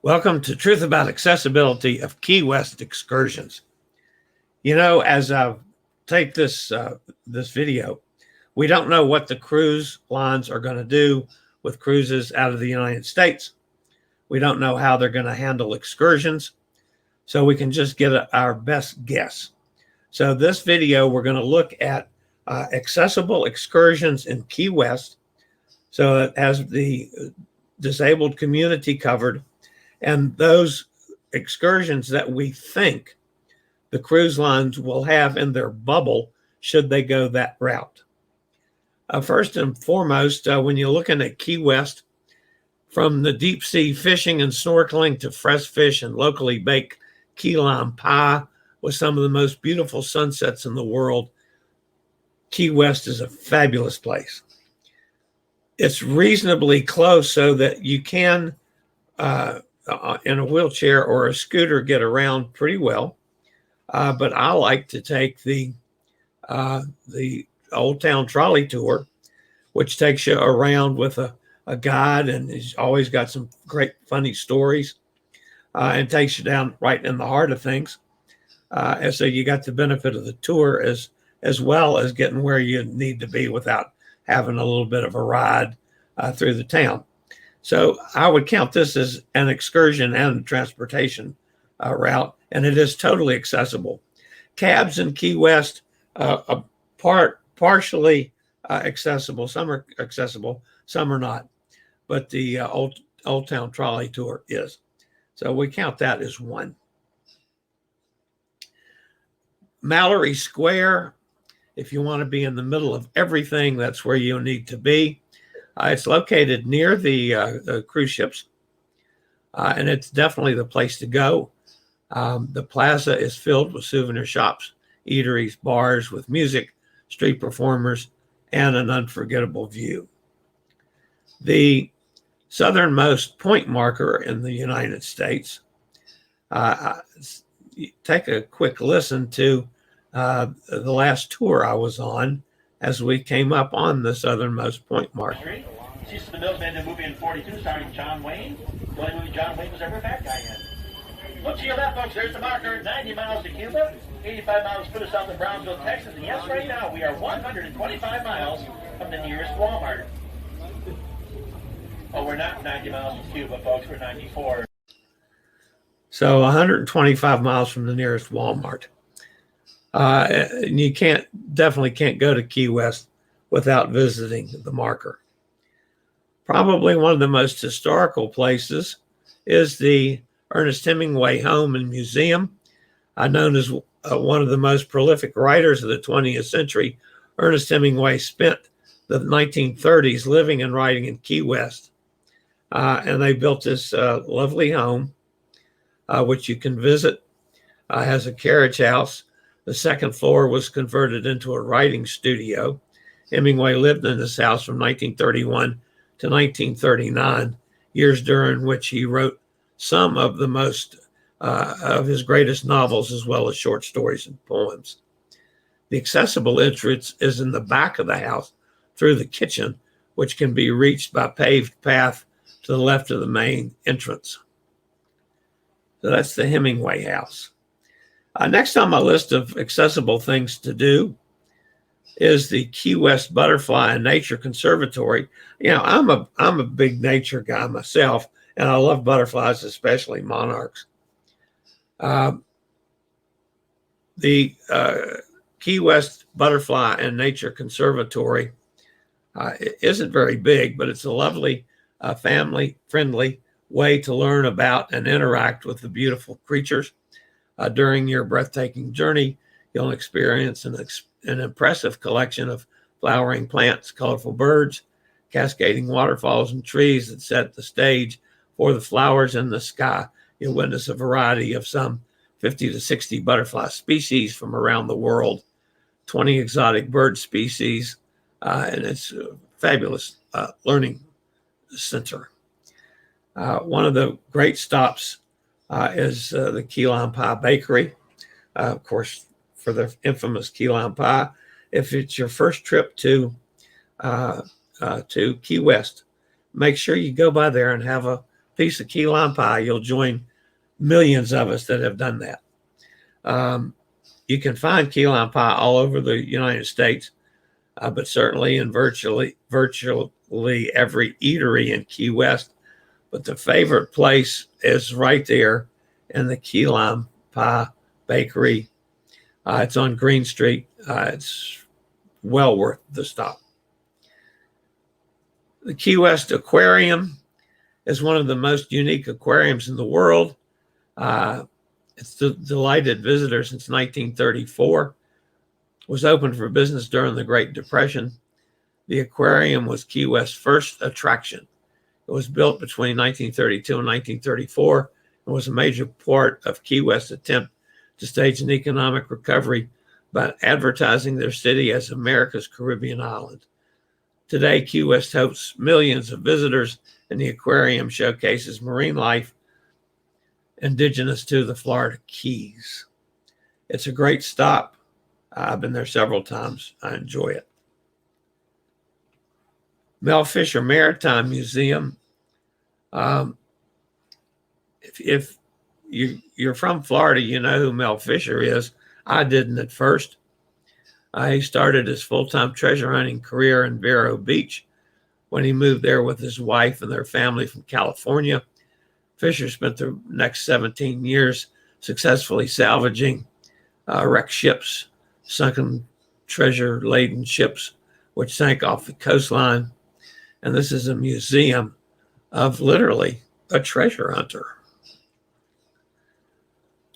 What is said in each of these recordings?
Welcome to Truth About Accessibility of Key West Excursions. You know, as I take this video, we don't know what the cruise lines are going to do with cruises out of the United States. We don't know how they're going to handle excursions, so we can just get our best guess. So this video, we're going to look at accessible excursions in Key West, so it has the disabled community covered, and those excursions that we think the cruise lines will have in their bubble should they go that route. First and foremost, when you're looking at Key West, from the deep sea fishing and snorkeling to fresh fish and locally baked key lime pie with some of the most beautiful sunsets in the world, Key West is a fabulous place. It's reasonably close so that you can in a wheelchair or a scooter get around pretty well, but I like to take the Old Town Trolley Tour, which takes you around with a guide, and he's always got some great funny stories, and takes you down right in the heart of things, and so you got the benefit of the tour as well as getting where you need to be without having a little bit of a ride through the town. So I would count this as an excursion and a transportation route, and it is totally accessible. Cabs in Key West are partially accessible. Some are accessible, some are not. But the Old Town Trolley Tour is. So we count that as one. Mallory Square, if you want to be in the middle of everything, that's where you need to be. It's located near the cruise ships, and it's definitely the place to go. The plaza is filled with souvenir shops, eateries, bars with music, street performers, and an unforgettable view. The southernmost point marker in the United States, take a quick listen to the last tour I was on as we came up on the southernmost point marker. She's the Mills made the movie in 42 starring John Wayne. The only movie John Wayne was ever a bad guy in. Look to your left, folks. There's the marker. 90 miles to Cuba. 85 miles put us south of Brownsville, Texas. And yes, right now, we are 125 miles from the nearest Walmart. Oh, we're not 90 miles from Cuba, folks. We're 94. So 125 miles from the nearest Walmart. And you definitely can't go to Key West without visiting the marker. Probably one of the most historical places is the Ernest Hemingway Home and Museum. Known as one of the most prolific writers of the 20th century, Ernest Hemingway spent the 1930s living and writing in Key West. And they built this lovely home, which you can visit. Has a carriage house. The second floor was converted into a writing studio. Hemingway lived in this house from 1931 to 1939, years during which he wrote some of the most of his greatest novels, as well as short stories and poems. The accessible entrance is in the back of the house through the kitchen, which can be reached by paved path to the left of the main entrance. So that's the Hemingway house. Next on my list of accessible things to do is the Key West Butterfly and Nature Conservatory. You know, I'm a big nature guy myself, and I love butterflies, especially monarchs. The Key West Butterfly and Nature Conservatory isn't very big, but it's a lovely, family-friendly way to learn about and interact with the beautiful creatures. During your breathtaking journey, you'll experience an impressive collection of flowering plants, colorful birds, cascading waterfalls, and trees that set the stage for the flowers in the sky. You'll witness a variety of some 50 to 60 butterfly species from around the world, 20 exotic bird species, and it's a fabulous learning center. One of the great stops is the Key Lime Pie Bakery, of course, for the infamous key lime pie. If it's your first trip to Key West, make sure you go by there and have a piece of key lime pie, you'll join millions of us that have done that. You can find key lime pie all over the United States, but certainly in virtually every eatery in Key West. But the favorite place is right there in the Key Lime Pie Bakery. It's on Green Street. It's well worth the stop. The Key West Aquarium is one of the most unique aquariums in the world. It's delighted visitors since 1934. Was opened for business during the Great Depression. The aquarium was Key West's first attraction. It was built between 1932 and 1934 and was a major part of Key West's attempt to stage an economic recovery by advertising their city as America's Caribbean island. Today, Key West hosts millions of visitors, and the aquarium showcases marine life indigenous to the Florida Keys. It's a great stop. I've been there several times. I enjoy it. Mel Fisher Maritime Museum. If you're from Florida, you know who Mel Fisher is. I didn't at first. He started his full-time treasure hunting career in Vero Beach when he moved there with his wife and their family from California. Fisher spent the next 17 years successfully salvaging wrecked ships, sunken treasure-laden ships, which sank off the coastline. And this is a museum of literally a treasure hunter.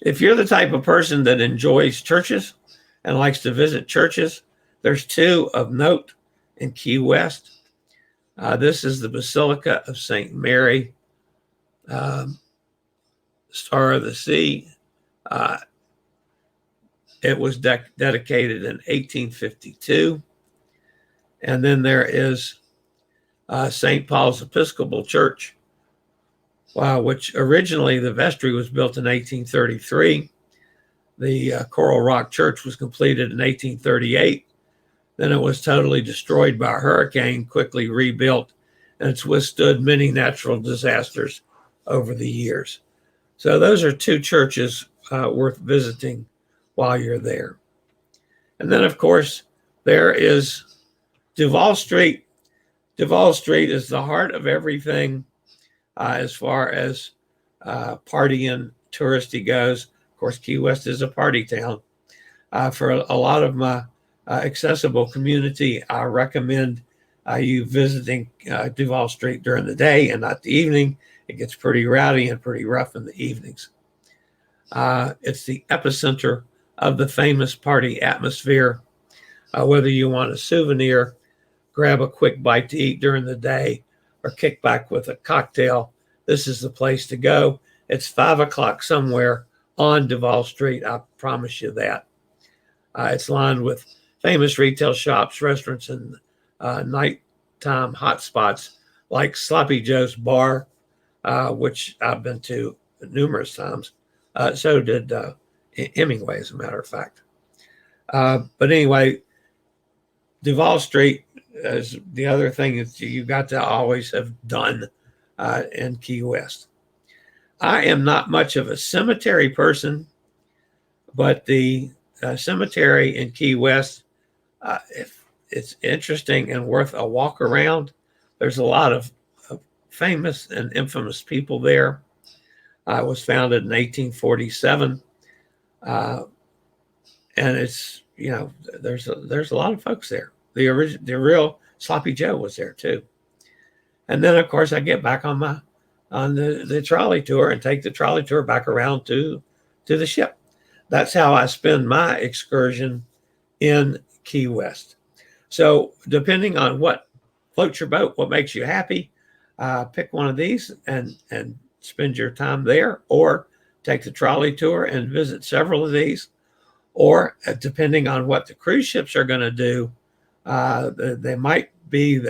If you're the type of person that enjoys churches and likes to visit churches, there's two of note in Key West. This is the Basilica of St. Mary, Star of the Sea. It was dedicated in 1852. And then there is St. Paul's Episcopal Church, which originally the vestry was built in 1833. The Coral Rock Church was completed in 1838. Then it was totally destroyed by a hurricane, quickly rebuilt, and it's withstood many natural disasters over the years. So those are two churches worth visiting while you're there. And then, of course, there is Duval Street. Duval Street is the heart of everything as far as party and touristy goes. Of course, Key West is a party town. For a lot of my accessible community, I recommend you visiting Duval Street during the day and not the evening. It gets pretty rowdy and pretty rough in the evenings. It's the epicenter of the famous party atmosphere. Whether you want a souvenir, grab a quick bite to eat during the day, or kick back with a cocktail, this is the place to go. It's 5 o'clock somewhere on Duval Street. I promise you that. It's lined with famous retail shops, restaurants, and nighttime hotspots like Sloppy Joe's Bar, which I've been to numerous times. So did Hemingway, as a matter of fact. But anyway, Duval Street is the other thing that you got to always have done in Key West. I am not much of a cemetery person, but the cemetery in Key West, if it's interesting and worth a walk around. There's a lot of famous and infamous people there. It was founded in 1847, and it's, you know, there's a lot of folks there. The real Sloppy Joe was there too. And then, of course, I get back on the trolley tour and take the trolley tour back around to the ship. That's how I spend my excursion in Key West. So depending on what floats your boat, what makes you happy, pick one of these and spend your time there, or take the trolley tour and visit several of these. Or depending on what the cruise ships are going to do, they might be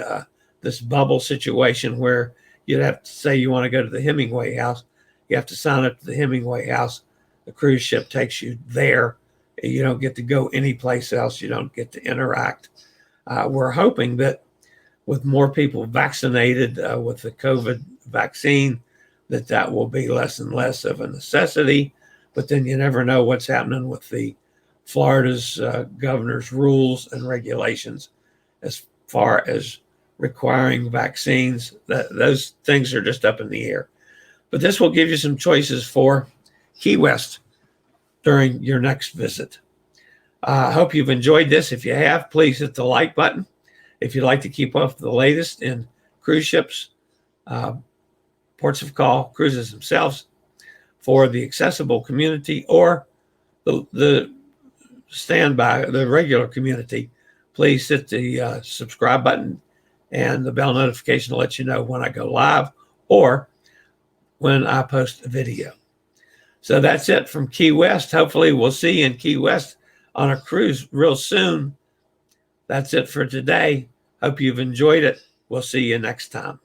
this bubble situation where you'd have to say you want to go to the Hemingway house. You have to sign up to the Hemingway house. The cruise ship takes you there. You don't get to go anyplace else. You don't get to interact. We're hoping that with more people vaccinated with the COVID vaccine, that will be less and less of a necessity. But then you never know what's happening with the Florida's governor's rules and regulations as far as requiring vaccines. Those things are just up in the air. But this will give you some choices for Key West during your next visit. I hope you've enjoyed this. If you have, please hit the like button. If you'd like to keep up with the latest in cruise ships, ports of call, cruises themselves, for the accessible community or the standby, the regular community, please hit the subscribe button and the bell notification to let you know when I go live or when I post a video. So that's it from Key West. Hopefully we'll see you in Key West on a cruise real soon. That's it for today. Hope you've enjoyed it. We'll see you next time.